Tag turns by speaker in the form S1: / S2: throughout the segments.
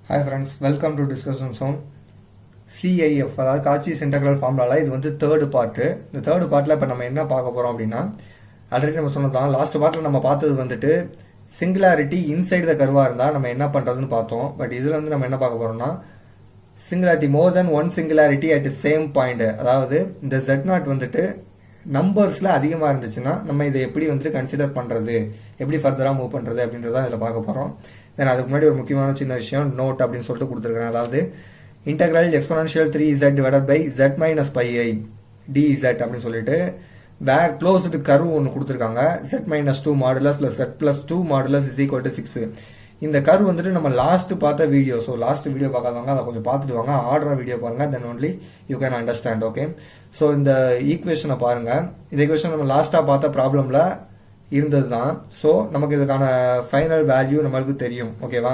S1: Hi friends, welcome to Discussion Zone. CIF அதாவது Cauchy's integral ஃபார்முலாவில் இது வந்து தேர்டு பார்ட்டு. இந்த தேர்டு பார்ட்டில் இப்போ நம்ம என்ன பார்க்க போகிறோம் அப்படின்னா, ஆல்ரெடி நம்ம சொன்னதான் லாஸ்ட் பார்ட்டில் நம்ம பார்த்தது வந்துட்டு சிங்குலாரிட்டி இன்சைடு த கர்வாக இருந்தால் நம்ம என்ன பண்ணுறதுன்னு பார்த்தோம். பட் இதில் வந்து நம்ம என்ன பார்க்க போகிறோம்னா singularity more then one singularity at same point. அதாவது இந்த Z0 வந்துட்டு நம்பர்ஸில் அதிகமாக இருந்துச்சுன்னா நம்ம இதை எப்படி வந்துட்டு கன்சிடர் பண்ணுறது, எப்படி ஃபர்தராக மூவ் பண்ணுறது அப்படின்றத இதில் பார்க்க போகிறோம். தென் அதுக்கு முன்னாடி ஒரு முக்கியமான சின்ன விஷயம் நோட் அப்படின்னு சொல்லிட்டு கொடுத்துருக்கேன். அதாவது integral exponential 3z divided by z minus pi i dz அப்படின்னு சொல்லிட்டு வேர் க்ளோஸ்டு கர்வ் ஒன்று கொடுத்துருக்காங்க. z minus 2 modulus plus z plus 2 modulus is equal to 6. இந்த கர்வ் வந்துட்டு நம்ம லாஸ்ட் பார்த்த வீடியோ. ஸோ லாஸ்ட் வீடியோ பார்க்காதவங்க அதை கொஞ்சம் பார்த்துட்டு வாங்க, ஆர்டராக வீடியோ பாருங்க, then only you can understand. Okay, so இந்த ஈக்குவேஷனை பாருங்க. இந்த ஈக்குவேஷன் நம்ம லாஸ்ட்டாக பார்த்த ப்ராப்ளம்ல இருந்தது தான். ஸோ நமக்கு இதுக்கான ஃபைனல் வேல்யூ நம்மளுக்கு தெரியும். ஓகேவா?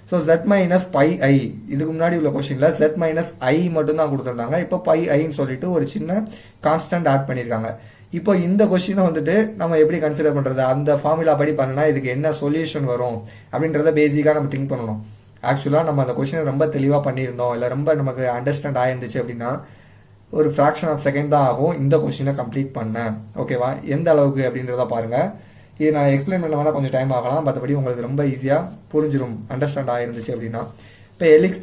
S1: ஸோ z மைனஸ் பை ஐ, இதுக்கு முன்னாடி உள்ள கொஸ்டினில் z மைனஸ் ஐ மட்டும் தான் கொடுத்துருந்தாங்க. இப்போ பை ஐன்னு சொல்லிட்டு ஒரு சின்ன கான்ஸ்டன்ட் ஆட் பண்ணியிருக்காங்க. இப்போ இந்த கொஸ்டினை வந்துட்டு நம்ம எப்படி கன்சிடர் பண்ணுறது, அந்த ஃபார்முலா படி பண்ணனா இதுக்கு என்ன சொல்யூஷன் வரும் அப்படின்றத பேசிக்காக நம்ம திங்க் பண்ணணும். ஆக்சுவலாக நம்ம அந்த கொஸ்டினை ரொம்ப தெளிவாக பண்ணியிருந்தோம், இல்லை ரொம்ப நமக்கு அண்டர்ஸ்டாண்ட் ஆயிருந்துச்சு அப்படின்னா ஒரு ஃப்ராக்ஷன் ஆஃப் செகண்ட் தான் ஆகும் இந்த கொஸ்டினை கம்ப்ளீட் பண்ணேன். ஓகேவா? எந்த அளவுக்கு அப்படின்றத பாருங்க. இது நான் எக்ஸ்பிளைன் பண்ண வேணா கொஞ்சம் டைம் ஆகலாம், மற்றபடி உங்களுக்கு ரொம்ப ஈஸியாக புரிஞ்சிடும் அண்டர்ஸ்டாண்ட் ஆயிருந்துச்சு அப்படின்னா. இப்போ எலிக்ஸ்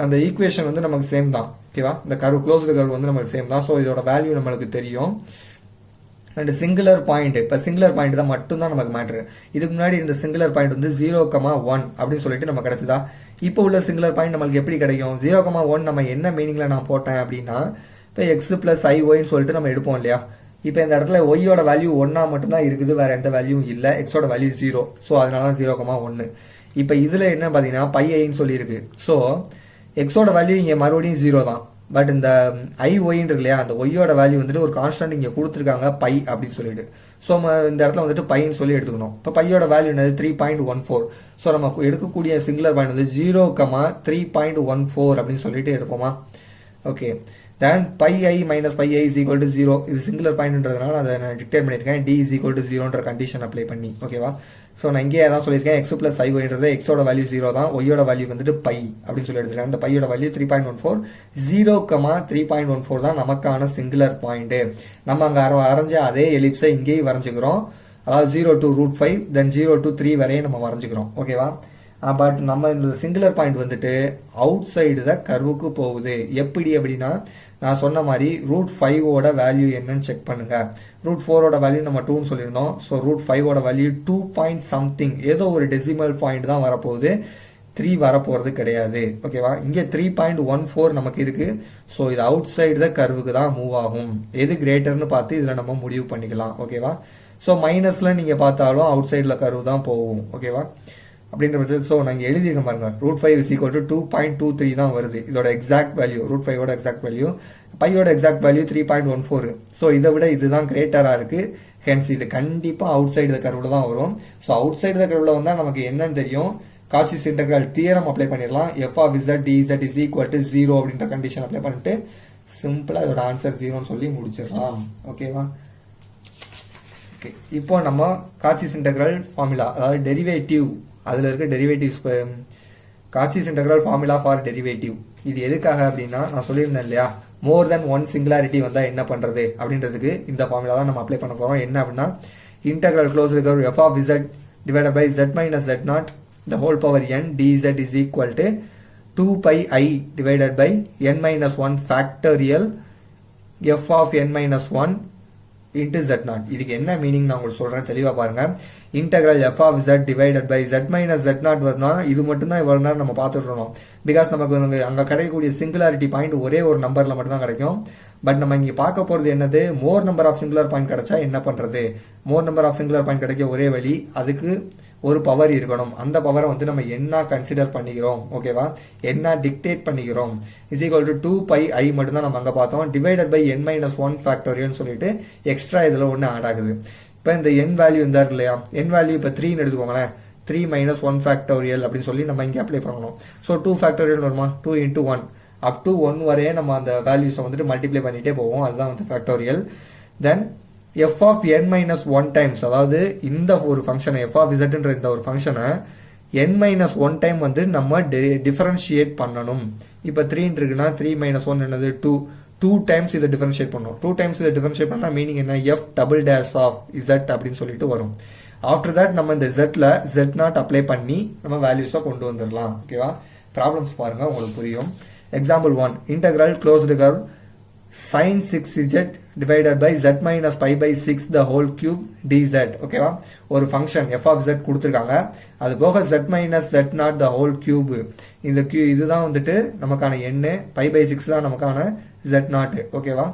S1: அந்த ஈக்குவேஷன் வந்து நமக்கு சேம் தான். ஓகேவா? இந்த கர்வ் க்ளோஸ்டு கர்வ் வந்து நமக்கு சேம் தான். ஸோ இதோட வேல்யூ நம்மளுக்கு தெரியும். அண்ட் சிங்குலர் பாயிண்ட், இப்போ சிங்குலர் பாயிண்ட் தான் மட்டும்தான் நமக்கு மேட்ரு. இதுக்கு முன்னாடி இந்த சிங்குலர் பாயிண்ட் வந்து 0,1 அப்படின்னு சொல்லிட்டு நம்ம கிடைச்சதா. இப்போ உள்ள சிங்குலர் பாயிண்ட் நம்மளுக்கு எப்படி கிடைக்கும்? 0,1 நம்ம என்ன மீனிங்ல நான் போட்டேன் அப்படின்னா, இப்போ எக்ஸ் பிளஸ் ஐ ஒய்ன்னு சொல்லிட்டு நம்ம எடுப்போம் இல்லையா. இப்போ இந்த இடத்துல ஒய்யோட வேல்யூ 1 மட்டும்தான் இருக்குது, வேற எந்த வேல்யூவும் இல்லை. எக்ஸோட வேல்யூ 0, ஸோ அதனால தான் 0,1. இப்போ இதில் என்ன பார்த்தீங்கன்னா பை ஐன்னு சொல்லியிருக்கு. ஸோ எக்ஸோட வேல்யூ இங்கே மறுபடியும் 0 தான். பட் இந்த ஐ ஒய்ன்னு இருக்கு இல்லையா, அந்த ஒய்யோட வேல்யூ வந்துட்டு ஒரு கான்ஸ்டன்ட் இங்கே கொடுத்துருக்காங்க பை அப்படின்னு சொல்லிட்டு. ஸோ இந்த இடத்துல வந்துட்டு பைன்னு சொல்லி எடுத்துக்கணும். இப்போ பையோட வேல்யூ என்னது 3.14. ஸோ நம்ம எடுக்கக்கூடிய சிங்குலர் பாயிண்ட் வந்து 0,3.14 அப்படின்னு சொல்லிட்டு எடுப்போமா. Okay, then pi i minus pi i is equal to 0. இது சிங்குலர் பாயிண்ட்ன்றதுனால அதை நான் டிக்டேட் பண்ணியிருக்கேன், d is equal to 0ன்ற கண்டிஷன் அப்ளை பண்ணி. ஓகேவா? ஸோ நான் இங்கே அதான் சொல்லியிருக்கேன், எக்ஸ் பிளஸ் ஐ ஒய்ன்றது எக்ஸோட வேல்யூ 0 தான், ஒய்யோட வேல்யூ வந்துட்டு பை அப்படின்னு சொல்லி எடுத்துருக்கேன். அந்த பையோட வேல்யூ 3.14, 0,3.14 தான் நமக்கான சிங்குலர் பாயிண்ட். நம்ம அங்கே வரைஞ்ச அதே எலிப்ஸை இங்கேயும் வரைஞ்சிக்கிறோம். அதாவது 0 to √5 தென் 0 to 3 வரையும் நம்ம வரைஞ்சிக்கிறோம். ஓகேவா? பட் நம்ம இந்த சிங்குலர் பாயிண்ட் வந்துட்டு அவுட் சைடு தான் கர்வுக்கு போகுது. எப்படி அப்படின்னா நான் சொன்ன மாதிரி √5ஓட வேல்யூ என்னன்னு செக் பண்ணுங்க. √4ஓட வேல்யூ நம்ம 2ன்னு சொல்லியிருந்தோம். ஸோ √5ஓட வேல்யூ 2 பாயிண்ட் சம்திங், ஏதோ ஒரு டெசிமல் பாயிண்ட் தான் வரப்போகுது, 3 வரப்போகிறது கிடையாது. ஓகேவா? இங்கே 3.14 நமக்கு இருக்கு. ஸோ இது அவுட் சைடு தான் கர்வுக்கு தான் மூவ் ஆகும். எது கிரேட்டர்னு பார்த்து இதில் நம்ம முடிவு பண்ணிக்கலாம். ஓகேவா? ஸோ மைனஸில் நீங்கள் பார்த்தாலும் அவுட் சைடில் கர்வு தான் போகும். ஓகேவா? அப்படின்ற பட்சத்தில் ஸோ நாங்கள் எழுதியிருக்கோம் பாருங்க, √5 is equal to 2.23 தான் வருது இதோட எக்ஸாக்ட் வேல்யூ. √5ஓட எக்ஸாக்ட் வேல்யூ, பையோட எக்ஸாக்ட் வேல்யூ 3.14. ஸோ இதை விட இதுதான் கிரேட்டராக இருக்கு. ஹென்ஸ் இது கண்டிப்பாக அவுட் சைடு த கர்வில் தான் வரும். ஸோ அவுட் சைடு த கர்வில் வந்தால் நமக்கு என்னன்னு தெரியும், காஷிஸ் இன்டெக்ரல் தியரம் அப்ளை பண்ணிடலாம். f of z dz is equal to 0 அப்படின்ற கண்டிஷன் அப்ளை பண்ணிட்டு சிம்பிளாக இதோட ஆன்சர் 0ன்னு சொல்லி முடிச்சிடலாம். ஓகேவா? ஓகே, இப்போ நம்ம காஷிஸ் இன்டெக்ரல் ஃபார்முலா, அதாவது டெரிவேட்டிவ், அதில் இருக்க derivatives, Cauchy's integral formula for derivative. இது எதுக்காக அப்படின்னா நான் சொல்லியிருந்தேன் இல்லையா, மோர் தென் ஒன் சிங்குலாரிட்டி வந்தால் என்ன பண்ணுறது அப்படின்றதுக்கு இந்த ஃபார்முலா தான் நம்ம அப்ளை பண்ண போகிறோம். என்ன அப்படின்னா integral closed curve f of z divided by z minus z0 the whole power n dz is equal to 2 pi i divided by n minus 1 factorial f of n minus 1 into z0. இதுக்கு என்ன meaning நான் உங்களுக்கு சொல்கிறேன், தெளிவாக பாருங்கள். Integral f of z divided by z minus z0 வருதுன்னா இது மட்டும்தான் இவ்வளோ நேரம் நம்ம பார்த்துட்டு இருந்தோம். பிகாஸ் நமக்கு அங்கே கிடைக்கக்கூடிய சிங்குலாரிட்டி பாயிண்ட் ஒரே ஒரு நம்பரில் மட்டும்தான் கிடைக்கும். பட் நம்ம இங்கே பார்க்க போகிறது என்னது, more number of singular point கிடைச்சா என்ன பண்ணுறது. More number of singular point கிடைக்க ஒரே வழி, அதுக்கு ஒரு பவர் இருக்கணும். அந்த பவரை வந்து நம்ம என்ன கன்சிடர் பண்ணிக்கிறோம், ஓகேவா, என்ன டிக்டேட் பண்ணிக்கிறோம், is equal to 2 pi i மட்டும்தான் நம்ம அங்கே பார்த்தோம். டிவைடட் பை n மைனஸ் 1 ஃபேக்டோரியல்னு சொல்லிட்டு எக்ஸ்ட்ரா இதில் ஒன்று ஆட் ஆகுது. இப்போ இந்த n வேல்யூ இருந்தார் இல்லையா, n வேல்யூ இப்போ 3ன்னு எடுத்துக்கோங்களேன், 3 மைனஸ் 1 ஃபேக்டோரியல் அப்படின்னு சொல்லி நம்ம இங்கே அப்ளை பண்ணணும். ஸோ 2 ஃபேக்டோரியல் வருமா, 2 into 1 அப் டு 1 வரையே நம்ம அந்த வேல்யூஸை வந்துட்டு மல்டிப்ளை பண்ணிகிட்டே போவோம். அதுதான் வந்து factorial. Then f of n minus 1 times, அதாவது இந்த ஒரு ஃபங்க்ஷனை f of zன்ற இந்த ஒரு ஃபங்க்ஷனை n-1 டைம் வந்து நம்ம டிஃபரன்ஷியேட் பண்ணணும். இப்போ 3 இருக்குன்னா 3 - 1 என்னது 2 டைம்ஸ் இதை டிஃபரன்ஷியேட் பண்ணணும். 2 டைம்ஸ் இதை டிஃபரன்ஷியேட் பண்ணால் மீனிங் என்ன, f double dash of z அப்படின்னு சொல்லிட்டு வரும். ஆஃப்டர் தட் நம்ம இந்த ஜெட்டில் Z0 அப்ளை பண்ணி நம்ம வேல்யூஸை கொண்டு வந்துடலாம். ஓகேவா, ப்ராப்ளம்ஸ் பாருங்கள் உங்களுக்கு புரியும். Example 1, integral closed curve sin 6z divided by z minus pi by 6 the whole cube dz. ஓகேவா, ஒரு ஃபங்க்ஷன் f of z கொடுத்துருக்காங்க, அது போக z minus z0 the whole cube. இந்த இதுதான் வந்துட்டு நமக்கான எண்ணு, pi by 6 தான் நமக்கான z0. ஓகேவா,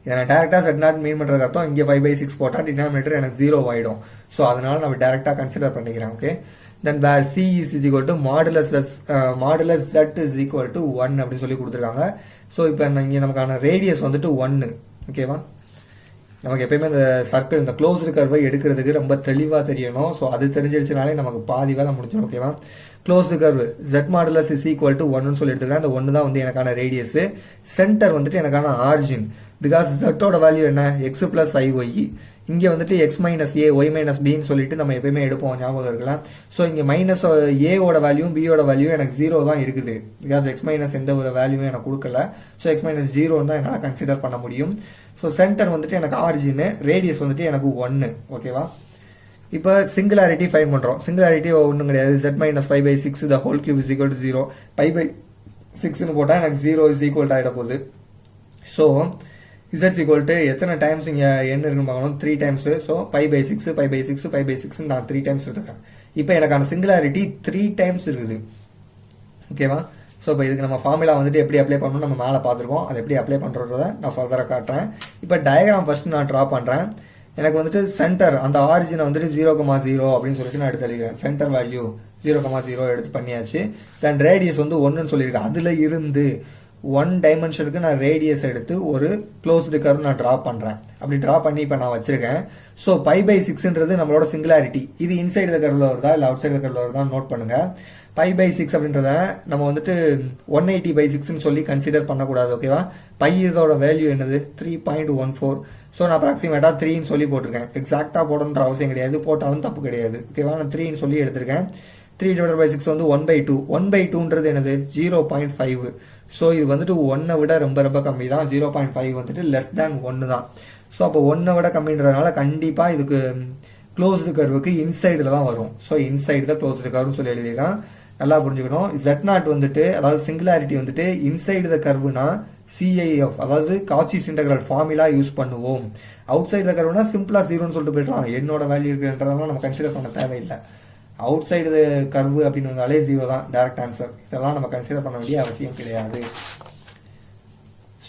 S1: இதை நான் டேரெக்டாக z0 மீன் பண்ணுறது அர்த்தம், இங்கே 5 by 6 போட்டால் டினாமினேட்டர் எனக்கு 0 ஆகிடும். ஸோ அதனால நம்ம டேரெக்டாக கன்சிடர் பண்ணிக்கிறேன். Okay, then where c is equal to modulus z is equal to 1 அப்படின்னு சொல்லி கொடுத்துருக்காங்க. ஸோ இப்போ இங்கே நமக்கான ரேடியஸ் வந்துட்டு 1. ஓகேவா, நமக்கு எப்பயுமே இந்த சர்க்கிள் இந்த க்ளோஸ்டு கர்வை எடுக்கிறதுக்கு ரொம்ப தெளிவாக தெரியணும். ஸோ அது தெரிஞ்சிருச்சுனாலே நமக்கு பாதி வேலை முடிஞ்சிடும். ஓகேவா, closed curve z modulus is equal to 1 சொல்லி எடுத்துக்கிறேன். அந்த 1 தான் வந்து எனக்கான ரேடியஸ். சென்டர் வந்துட்டு எனக்கான ஆரிஜின். பிகாஸ் z-ஓட வேல்யூ என்ன, x + iy. இங்கே வந்துட்டு x - a y - bன்னு சொல்லிட்டு நம்ம எப்பயுமே எடுப்போம், ஞாபகம் இருக்கலாம். ஸோ இங்கே மைனஸ் ஏவோட வேல்யூவும் பியோட வேல்யூ எனக்கு 0 தான் இருக்குது. பிகாஸ் x - எந்த ஒரு வேல்யூவும் எனக்கு கொடுக்கல. ஸோ x - 0 தான் என்னால் கன்சிடர் பண்ண முடியும். ஸோ சென்டர் வந்துட்டு எனக்கு ஆரிஜின், ரேடியஸ் வந்துட்டு எனக்கு 1. ஓகேவா, இப்போ சிங்குலாரிட்டி ஃபைன் பண்ணுறோம். சிங்குலாரிட்டி ஒன்றும் கிடையாது, z - pi by 6 the whole cube is equal to 0. pi by 6ன்னு போட்டால் எனக்கு 0 is equal to ஆகிட போகுது. ஸோ z equal to எத்தனை டைம்ஸ் இங்கே என்ன இருக்குன்னு பார்க்கணும், 3 times. So pi by 6 pi by 6 pi by 6 நான் 3 டைம்ஸ் எடுத்துக்கிறேன். இப்போ எனக்கான சிங்குலாரிட்டி 3 டைம்ஸ் இருக்குது. ஓகேவா, ஸோ இப்போ இதுக்கு நம்ம ஃபார்முலா வந்துட்டு எப்படி அப்ளை பண்ணணும் நம்ம மேலே பார்த்துருக்கோம். அதை எப்படி அப்ளை பண்ணுறத நான் ஃபர்தராக காட்டுறேன். இப்போ டயக்ராம் ஃபஸ்ட்டு நான் ட்ரா பண்ணுறேன். எனக்கு வந்துட்டு சென்டர் அந்த ஆரிஜினை வந்துட்டு 0,0 அப்படின்னு சொல்லிட்டு நான் எடுத்து எழுதிக்கிறேன். சென்டர் வேல்யூ 0,0 எடுத்து பண்ணியாச்சு. தென் ரேடியஸ் வந்து 1ன்னு சொல்லியிருக்கேன். அதில் இருந்து 1 டைமென்ஷனுக்கு நான் ரேடியஸ் எடுத்து ஒரு க்ளோஸ்டு கர்வ் நான் ட்ரா பண்ணுறேன். அப்படி ட்ரா பண்ணி இப்போ நான் வச்சுருக்கேன். ஸோ pi by 6ன்றது நம்மளோட சிங்குலாரிட்டி. இது இன்சைடு த கர்வில் வருதா இல்லை அவுட் சைடு த கர்வில் வருதா நோட் பண்ணுங்கள். pi by 6 அப்படின்றத நம்ம வந்துட்டு 180 by 6ன்னு சொல்லி கன்சிடர் பண்ணக்கூடாது. ஓகேவா, பை இதோட வேல்யூ என்னது 3.14. ஸோ நான் அப்ராக்சிமேட்டாக 3ன்னு சொல்லி போட்டிருக்கேன். எக்ஸாக்டாக போடணுன்ற அவசியம் கிடையாது, போட்டாலும் தப்பு கிடையாது. ஓகேவா, நான் 3ன்னு சொல்லி எடுத்திருக்கேன். 3 divided by 6 வந்து 1/2. 1/2ன்றது என்னது 0.5. ஸோ இது வந்துட்டு 1 விட ரொம்ப ரொம்ப கம்மி தான். 0.5 வந்துட்டு லெஸ் தேன் 1 தான். ஸோ அப்போ 1 விட கம்மின்றதுனால கண்டிப்பாக இதுக்கு க்ளோஸ்டு கர்வுக்கு இன்சைடில் தான் வரும். ஸோ இன்சைடு தான் க்ளோஸ்டு கர்வ்னு சொல்லி எழுதிக்கலாம். நல்லா புரிஞ்சுக்கணும். z0 வந்துட்டு அதாவது சிங்குலாரிட்டி வந்துட்டு இன்சைடு த கர்வுனா CIF அதாவது காச்சிஸ் இன்டெக்ரல் ஃபார்முலா யூஸ் பண்ணுவோம். அவுட் சைடு த கர்வுனா சிம்பிளாக 0ன்னு சொல்லிட்டு போயிடலாம். என்னோட வேல்யூ இருக்குன்றதெல்லாம் நம்ம கன்சிடர் பண்ண தேவையில்லை. அவுட் சைடு கர்வு அப்படின்னு வந்தாலே 0 தான் டைரக்ட் ஆன்சர். இதெல்லாம் நம்ம கன்சிடர் பண்ண வேண்டிய அவசியம் கிடையாது.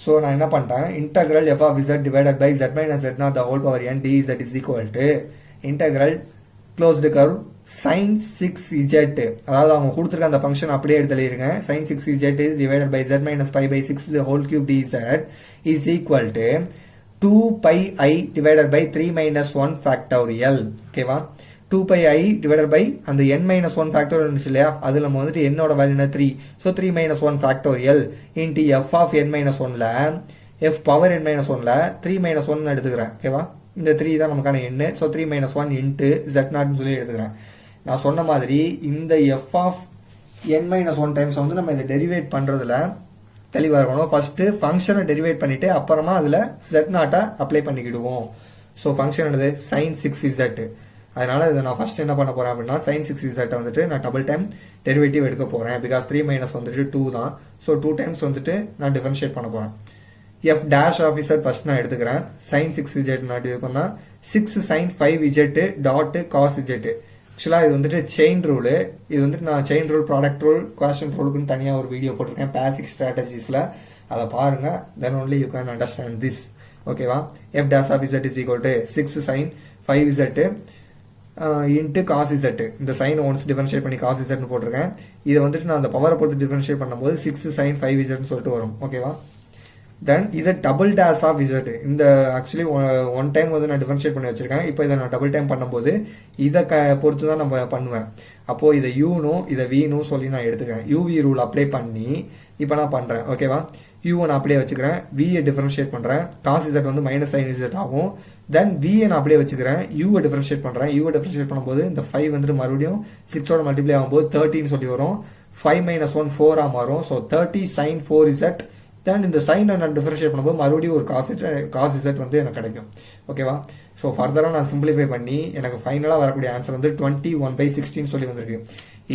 S1: ஸோ நான் என்ன பண்ணிட்டேன், integral f of z divided by z minus z0 the whole power n dz is equal to integral closed curve sin 6z. அதாவது அவங்க கொடுத்துருக்க அந்த ஃபங்க்ஷன் அப்படியே எடுத்து எழுதிருக்கேன். sin 6z is divided by z minus pi by 6 the whole cube dz is equal to 2 pi I divided by 3 minus 1 factorial. ஓகேவா, 2 pi I divided by அந்த n minus 1 factorial இருந்துச்சு இல்லையா, அதில் நம்ம வந்துட்டு என்னோட value 3. So 3 minus 1 factorial into f of n minus 1ல f power n minus 1ல 3 minus 1 எடுத்துக்கிறேன். ஓகேவா, இந்த 3 தான் நமக்கான எண்ணு. ஸோ 3 minus 1 into z0ன்னு சொல்லி எடுத்துக்கிறேன். நான் சொன்ன மாதிரி இந்த f of n minus 1 times வந்து நம்ம இதை டெரிவேட் பண்ணுறதுல தெளிவாக இருக்கணும். ஃபஸ்ட்டு ஃபங்க்ஷனை டெரிவேட் பண்ணிவிட்டு அப்புறமா அதில் z0 அப்ளை பண்ணிக்கிடுவோம். ஸோ ஃபங்க்ஷன் என்னது sin 6z. அதனால் இதை நான் ஃபஸ்ட் என்ன பண்ண போகிறேன் அப்படின்னா sin 6z வந்துட்டு நான் டபுள் டைம் டெரிவேட்டிவ் எடுக்க போகிறேன். பிகாஸ் 3 மைனஸ் வந்துட்டு 2 தான். ஸோ 2 டைம்ஸ் வந்துட்டு நான் டிஃபரன்ஷியேட் பண்ண போகிறேன். f dash of z first நான் எடுத்துக்கிறேன். sin 6z நான் இது பண்ணால் 6 sin 5z dot cos z. ஆக்சுவலாக இது வந்துட்டு செயின் ரூலு. இது வந்துட்டு நான் செயின் ரூல், ப்ராடக்ட் ரூல், குவாஷன் ரூலுக்குன்னு தனியாக ஒரு வீடியோ போட்டிருக்கேன் பேசிக் ஸ்ட்ராட்டஜிஸில். அதை பாருங்கள். Then only you can understand this. ஓகேவா, f dash of z is equal to 6 sin 5z into cos z. இந்த சைன் ஒன்ஸ் டிஃபரன்ஷியேட் பண்ணி காஸ் zன்னு போட்டிருக்கேன். இதை வந்துட்டு நான் அந்த பவரை பொறுத்து டிஃபரன்ஷியேட் பண்ணும்போது 6 sin 5zன்னு சொல்லிட்டு வரும். ஓகேவா, தென் இதை டபுள் டேஷ் ஆஃப் z. இந்த ஆக்சுவலி 1 டைம் வந்து நான் டிஃபரன்ஷியேட் பண்ணி வச்சிருக்கேன். இப்போ இதை நான் டபுள் டைம் பண்ணும்போது இதை பொறுத்து தான் நம்ம பண்ணுவேன். அப்போது இதை யூனும் இதை வீனும் சொல்லி நான் எடுத்துக்கிறேன். யூவி ரூல் அப்ளை பண்ணி இப்போ நான் பண்ணுறேன். ஓகேவா, யூவை நான் அப்படியே வச்சுக்கிறேன், வியை டிஃபரன்ஷியேட் பண்ணுறேன், காஸ் இசட் வந்து மைனஸ் சைன் இசட் ஆகும். தென் வியை நான் அப்படியே வச்சுக்கிறேன், யூவை டிஃபரன்ஷியேட் பண்ணுறேன். யூவை டிஃபரன்ஷியேட் பண்ணும்போது இந்த 5 வந்துட்டு மறுபடியும் 6ஓட மல்டிப்ளை ஆகும்போது 30 சொல்லி வரும். 5 - 1 4 மாறும். So 30 sin 4z. தென் இந்த சைனை நான் டிஃபரன்ஷியேட் பண்ணும்போது மறுபடியும் ஒரு காஸ் இசட் வந்து எனக்கு கிடைக்கும். ஓகேவா, ஸோ ஃபர்தராக நான் சிம்பிளிஃபை பண்ணி எனக்கு ஃபைனலாக வரக்கூடிய ஆன்சர் வந்து 21/16 சொல்லி வந்திருக்கு.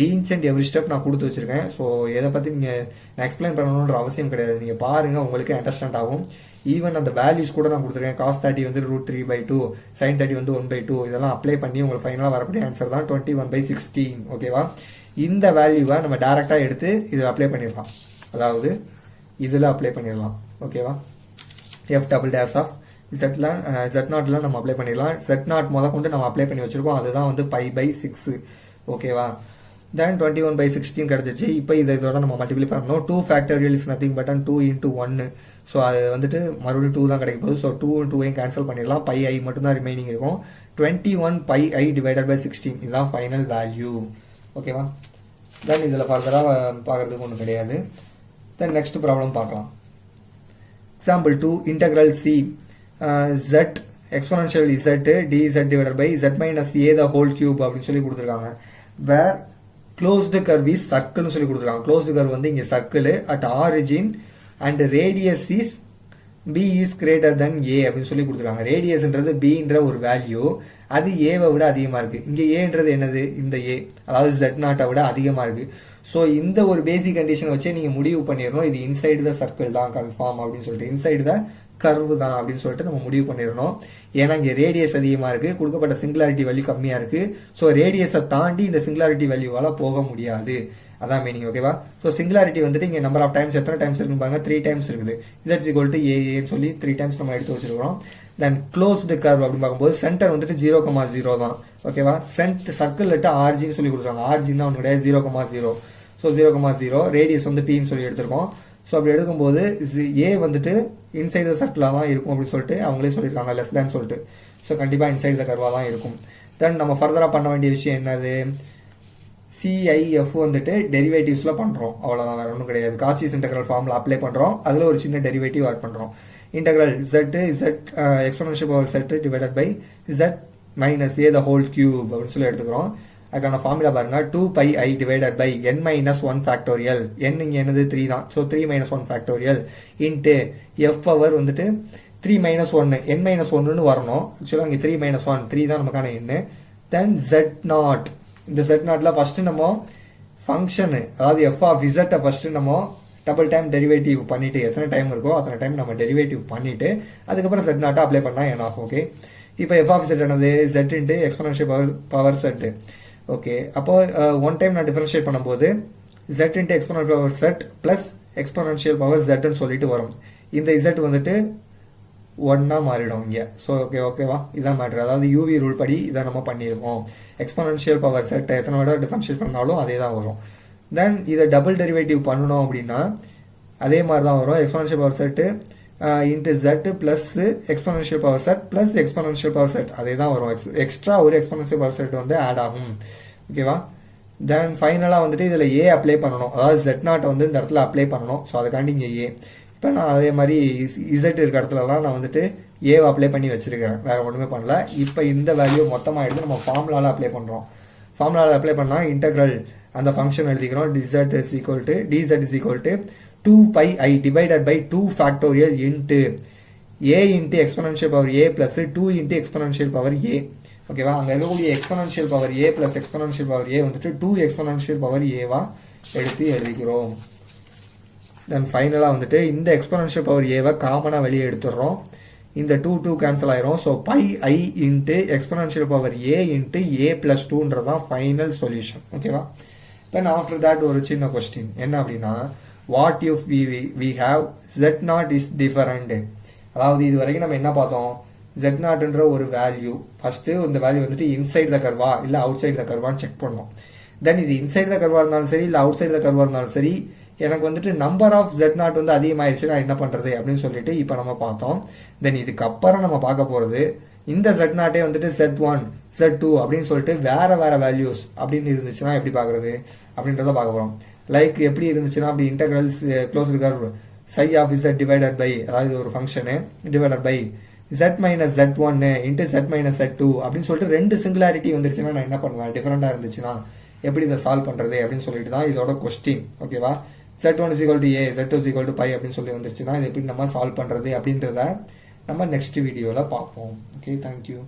S1: ஈச் அண்ட் எவ்ரி ஸ்டெப் நான் கொடுத்து வச்சிருக்கேன். ஸோ எதை பற்றி நீங்கள் நான் எக்ஸ்பிளைன் பண்ணணுன்ற அவசியம் கிடையாது. நீங்கள் பாருங்கள், உங்களுக்கு அண்டர்ஸ்டாண்ட் ஆகும். ஈவன் அந்த வேல்யூஸ் கூட நான் கொடுத்துருக்கேன். காஸ் 30 வந்து √3/2, சைன் 30 வந்து 1/2. இதெல்லாம் அப்ளை பண்ணி உங்களுக்கு ஃபைனலாக வரக்கூடிய ஆன்சர் தான் 21/16. ஓகேவா, இந்த வேல்யூவை நம்ம டேரெக்டாக எடுத்து இதில் அப்ளை பண்ணிடலாம். அதாவது இதில் அப்ளை பண்ணிடலாம். ஓகேவா, f" ஆஃப் Z0 நம்ம அப்ளை பண்ணிடலாம். Z0 முத கொண்டு நம்ம அப்ளை பண்ணி வச்சிருக்கோம். அதுதான் வந்து π/6. ஓகேவா, தென் 21/16 கிடச்சிச்சு. இப்போ இதோட நம்ம மல்டிப்ளை பண்ணணும். 2 factorial is nothing but 2 × 1. So அது வந்துட்டு மறுபடியும் 2 தான் கிடைக்க போகுது. ஸோ 2 × 2 கேன்சல் பண்ணிடலாம். πi மட்டும்தான் ரிமைனிங் இருக்கும். 21πi/16 இதுதான் ஃபைனல் வேல்யூ. ஓகேவா, தென் இதில் ஃபர்தராக பார்க்குறதுக்கு ஒன்றும் கிடையாது. தென் நெக்ஸ்ட் ப்ராப்ளம் பார்க்கலாம். Example 2, integral c z exponential z dz/z - a the whole cube அப்படின்னு சொல்லி கொடுத்துருக்காங்க. வேர் க்ளோஸ்டு கர்வ் இஸ் சர்க்கிள்னு சொல்லி கொடுத்துருக்காங்க. க்ளோஸ்டு கர்வ் வந்து இங்கே circle at origin and radius is b is greater than a அப்படின்னு சொல்லி கொடுத்துருக்காங்க. ரேடியஸ்ன்றது bன்ற ஒரு வேல்யூ, அது ஏவை விட அதிகமாக இருக்குது. இங்கே ஏன்றது என்னது, இந்த a, அதாவது Z0 விட அதிகமாக இருக்குது. ஸோ இந்த ஒரு பேசிக் கண்டிஷன் வச்சே நீங்கள் முடிவு பண்ணிடணும் இது இன்சைடு த சர்க்கிள் தான் கன்ஃபார்ம் அப்படின்னு சொல்லிட்டு, இன்சைடு த கர்வு தான் அப்படின்னு சொல்லிட்டு நம்ம முடிவு பண்ணிடணும். ஏன்னா இங்கே ரேடியஸ் அதிகமாக இருக்குது, கொடுக்கப்பட்ட சிங்குலாரிட்டி வேல்யூ கம்மியாக இருக்குது. ஸோ ரேடியஸை தாண்டி இந்த சிங்குலாரிட்டி வேல்யூவால் போக முடியாது. அதான் மீனிங். ஓகேவா, ஸோ சிங்குலாரிட்டி வந்துட்டு இங்கே நம்பர் ஆஃப் டைம்ஸ் எத்தனை டைம்ஸ் இருக்குன்னு பாருங்க, 3 டைம்ஸ் இருக்குது. Z = a சொல்லி 3 டைம்ஸ் நம்ம எடுத்து வச்சிருக்கிறோம். தென் க்ளோஸ்டு கர்வ் அப்படின்னு பார்க்கும்போது சென்டர் வந்துட்டு 0,0 தான். ஓகேவா, சர்க்கிள் ஆர்ஜின்னு சொல்லி கொடுத்துருக்காங்க. ஆர்ஜின்னா ஒன்று கிடையாது, 0,0. ஸோ 0,0 ரேடியஸ் வந்து பின்னு சொல்லி எடுத்திருக்கோம். ஸோ அப்படி எடுக்கும்போது ஏ வந்துட்டு இன்சைடு த சர்க்கிளாக தான் இருக்கும் அப்படின்னு சொல்லிட்டு அவங்களே சொல்லியிருக்காங்க, லெஸ் தேன் சொல்லிட்டு. ஸோ கண்டிப்பாக இன்சைடு த கர்வாக தான் இருக்கும். தென் நம்ம ஃபர்தராக பண்ண வேண்டிய விஷயம் என்னது, CIF வந்துட்டு டெரிவேட்டிவ்ஸில் பண்ணுறோம், அவ்வளோதான், வேறு ஒன்றும் கிடையாது. காச்சி இன்டெக்ரல் ஃபார்மில் அப்ளை பண்ணுறோம், அதில் ஒரு சின்ன டெரிவேட்டிவ் ஆட் பண்ணுறோம். Integral z exponential power z / z - a the whole cube அப்படின்னு சொல்லி எடுத்துக்கிறோம். அதுக்கான ஃபார்முலா பாருங்க, 2πi / n - 1 ஃபேக்டோரியல். n இங்கே என்னது 3 தான். So 3 - 1 factorial into f power வந்துட்டு 3 - 1 n - 1ன்னு வரணும். ஆக்சுவலாக இங்கே 3 - 1 3 தான் நமக்கான எண்ணு. தென் Z0, இந்த Z0ல ஃபஸ்ட்டு நம்ம ஃபங்க்ஷனு, அதாவது f of z ஃபஸ்ட்டு நம்ம டபுள் டைம் டெரிவேட்டிவ் பண்ணிவிட்டு, எத்தனை டைம் இருக்கோ அத்தனை டைம் நம்ம டெரிவேட்டிவ் பண்ணிவிட்டு அதுக்கப்புறம் Z0 அப்ளை பண்ணால் என்ன ஆகும். ஓகே, இப்போ f of z என்னது z × exponential power z. Okay, அப்போ 1 டைம் நான் டிஃபரன்ஷியேட் பண்ணும்போது z × exponential power z plus exponential power zன்னு சொல்லிட்டு வரும். இந்த z வந்துட்டு 1 மாறிடும் இங்கே. ஸோ ஓகேவா, இதான் மேட்ரு. அதாவது யூவி ரூல் படி இதை நம்ம பண்ணியிருக்கோம். எக்ஸ்பொனன்ஷியல் பவர் z எத்தனை விட டிஃபரன்ஷியேட் பண்ணாலும் அதே தான் வரும். தென் இதை டபுள் டெரிவேட்டிவ் பண்ணணும் அப்படின்னா அதே மாதிரி தான் வரும். Exponential power z into z plus exponential power z plus exponential power z அதே தான் வரும். எக்ஸ்ட்ரா ஒரு எக்ஸ்பொனன்ஷியல் பவர் z வந்து ஆட் ஆகும். ஓகேவா, தென் ஃபைனலாக வந்துட்டு இதில் ஏ அப்ளை பண்ணணும், அதாவது Z0 வந்து இந்த இடத்துல அப்ளை பண்ணணும். ஸோ அதுக்காண்டி இங்கே ஏ. இப்போ நான் அதே மாதிரி இசட் இருக்க இடத்துலலாம் நான் வந்துட்டு ஏவை அப்ளை பண்ணி வச்சிருக்கிறேன், வேறு ஒன்றுமே பண்ணல. இப்போ இந்த வேல்யூ மொத்தமாக எடுத்து நம்ம ஃபார்முலாவில் அப்ளை பண்ணுறோம். ஃபார்முலாவில் அப்ளை பண்ணால் இன்டெக்ரல் அந்த ஃபங்க்ஷன் எழுதிக்கிறோம். dz = 2πi / 2 factorial into a × exponential power a plus 2 × exponential power a. ஓகேவா, அங்கே இருக்கக்கூடிய exponential power a plus exponential power a வந்துட்டு 2 எக்ஸ்பொனன்ஷியல் பவர் a எடுத்து எழுதிக்கிறோம். தென் ஃபைனலாக வந்துட்டு இந்த எக்ஸ்பொனன்ஷியல் பவர் ஏவை காமனாக வெளியே எடுத்துடுறோம். இந்த 2 கேன்சல் ஆயிரும். So πi × exponential power a × a + 2ன்றது தான் ஃபைனல் சொல்யூஷன். ஓகேவா, தென் ஆஃப்டர் தட் ஒரு சின்ன கொஸ்டின் என்ன அப்படின்னா, what if we have Z0 is different. அதாவது இது வரைக்கும் நம்ம என்ன பார்த்தோம், Z0ன்ற ஒரு வேல்யூ, ஃபஸ்ட்டு இந்த வேல்யூ வந்துட்டு இன்சைட் த கர்வா இல்லை அவுட் சைட் த கர்வான்னு செக் பண்ணோம். தென் இது இன்சைட் த கர்வா இருந்தாலும் சரி இல்லை அவுட் சைட் த கர்வா இருந்தாலும் சரி, எனக்கு வந்துட்டு நம்பர் ஆஃப் Z0 வந்து அதிகமாகிடுச்சு, நான் என்ன பண்ணுறது அப்படின்னு சொல்லிட்டு இப்போ நம்ம பார்த்தோம். தென் இதுக்கப்புறம் நம்ம பார்க்க போகிறது, இந்த Z0 வந்துட்டு Z1 Z2 அப்படின்னு சொல்லிட்டு வேறு வேல்யூஸ் அப்படின்னு இருந்துச்சுன்னா எப்படி பார்க்குறது அப்படின்றத பார்க்க போகிறோம். லைக் எப்படி இருந்துச்சுன்னா அப்படி integrals closed curve psi of z divided by, அதாவது ஒரு function divided by z minus z1 into z minus z2 அப்படின்னு சொல்லிட்டு 2 சிங்குலாரிட்டி வந்துருச்சுன்னா நான் என்ன பண்ணுவேன், டிஃப்ரெண்டாக இருந்துச்சுன்னா எப்படி இதை சால்வ் பண்ணுறது அப்படின்னு சொல்லிட்டு தான் இதோட கொஸ்டின். ஓகேவா, z1 is equal to a, z2 is equal to pi அப்படின்னு சொல்லி வந்துருச்சுன்னா இது எப்படி நம்ம சால்வ் பண்ணுறது அப்படின்றத நம்ம நெக்ஸ்ட் வீடியோவில் பார்ப்போம். Okay, thank you.